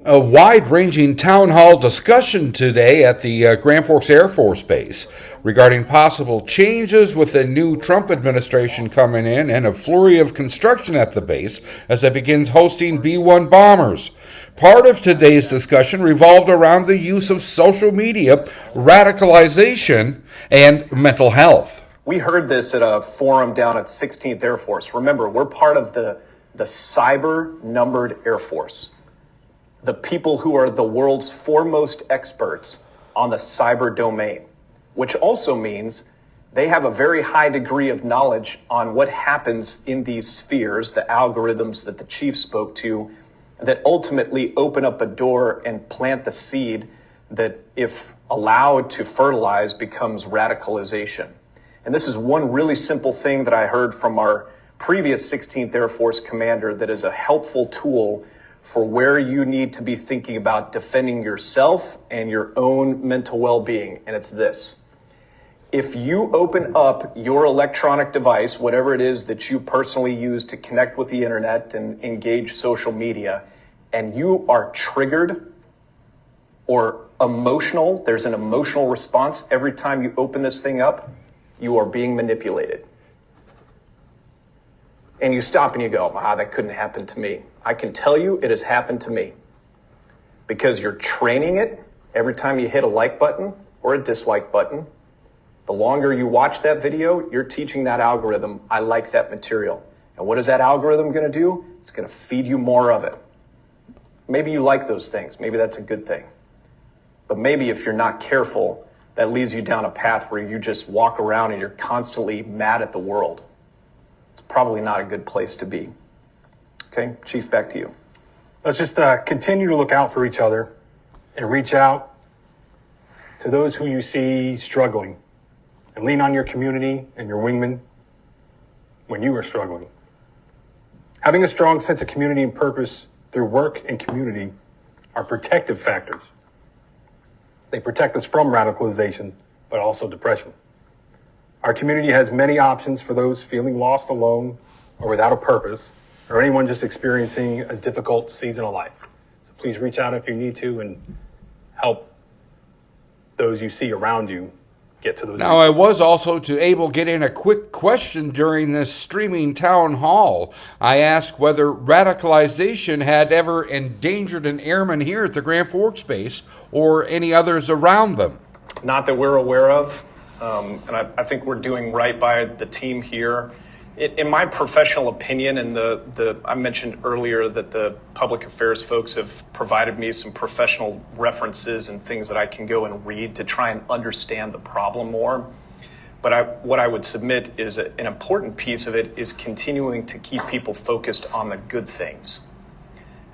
A wide-ranging town hall discussion today at the Grand Forks Air Force Base regarding possible changes with the new Trump administration coming in and a flurry of construction at the base as it begins hosting B-1 bombers. Part of today's discussion revolved around the use of social media, radicalization, and mental health. We heard this at a forum down at 16th Air Force. Remember, we're part of the cyber-numbered Air Force. The people who are the world's foremost experts on the cyber domain, which also means they have a very high degree of knowledge on what happens in these spheres, the algorithms that the chief spoke to, that ultimately open up a door and plant the seed that, if allowed to fertilize, becomes radicalization. And this is one really simple thing that I heard from our previous 16th Air Force commander that is a helpful tool for where you need to be thinking about defending yourself and your own mental well-being. And it's this: if you open up your electronic device, whatever it is that you personally use to connect with the internet and engage social media, and you are triggered or emotional, there's an emotional response every time you open this thing up, you are being manipulated. And you stop and you go, that couldn't happen to me. I can tell you it has happened to me, because you're training it every time you hit a like button or a dislike button. The longer you watch that video, you're teaching that algorithm, I like that material. And what is that algorithm going to do? It's going to feed you more of it. Maybe you like those things. Maybe that's a good thing. But maybe if you're not careful, that leads you down a path where you just walk around and you're constantly mad at the world. It's probably not a good place to be. Okay, Chief, back to you. Let's just continue to look out for each other and reach out to those who you see struggling, and lean on your community and your wingmen when you are struggling. Having a strong sense of community and purpose through work and community are protective factors. They protect us from radicalization, but also depression. Our community has many options for those feeling lost, alone, or without a purpose, or anyone just experiencing a difficult season of life. So please reach out if you need to and help those you see around you get to those. Now, I was also able to get in a quick question during this streaming town hall. I asked whether radicalization had ever endangered an airman here at the Grand Forks base or any others around them. Not that we're aware of. And I think we're doing right by the team here. In my professional opinion, and I mentioned earlier that the public affairs folks have provided me some professional references and things that I can go and read to try and understand the problem more. But what I would submit is an important piece of it is continuing to keep people focused on the good things.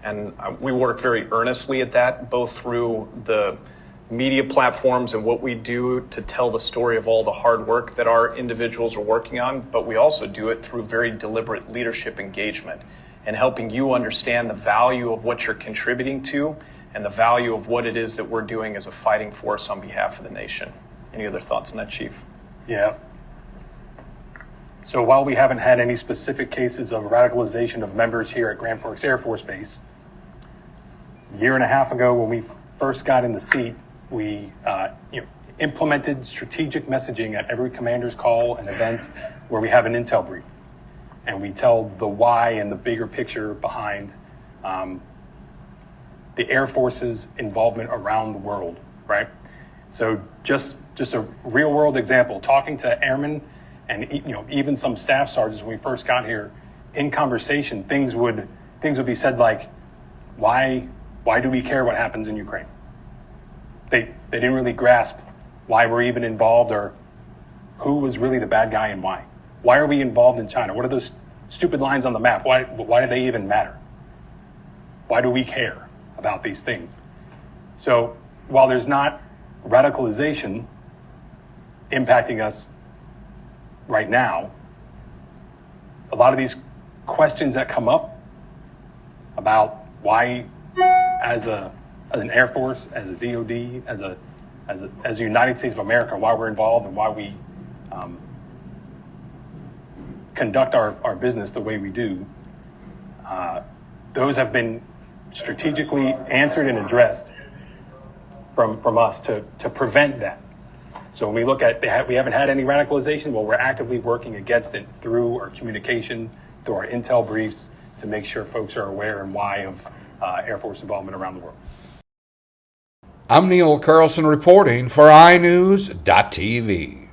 And we work very earnestly at that, both through the media platforms and what we do to tell the story of all the hard work that our individuals are working on, but we also do it through very deliberate leadership engagement and helping you understand the value of what you're contributing to and the value of what it is that we're doing as a fighting force on behalf of the nation. Any other thoughts on that, Chief? Yeah. So while we haven't had any specific cases of radicalization of members here at Grand Forks Air Force Base, a year and a half ago when we first got in the seat, we implemented strategic messaging at every commander's call and events where we have an intel brief. And we tell the why and the bigger picture behind the Air Force's involvement around the world, right? So just a real world example, talking to airmen and even some staff sergeants when we first got here, in conversation, things would be said like, why do we care what happens in Ukraine? They didn't really grasp why we're even involved or who was really the bad guy and why. Why are we involved in China? What are those stupid lines on the map? Why do they even matter? Why do we care about these things? So while there's not radicalization impacting us right now, a lot of these questions that come up about why, as an Air Force, as a DOD, as the United States of America, why we're involved and why we conduct our business the way we do, those have been strategically answered and addressed from us to prevent that. So when we look at, we haven't had any radicalization, well, we're actively working against it through our communication, through our intel briefs, to make sure folks are aware and why of Air Force involvement around the world. I'm Neil Carlson reporting for iNewZ.TV.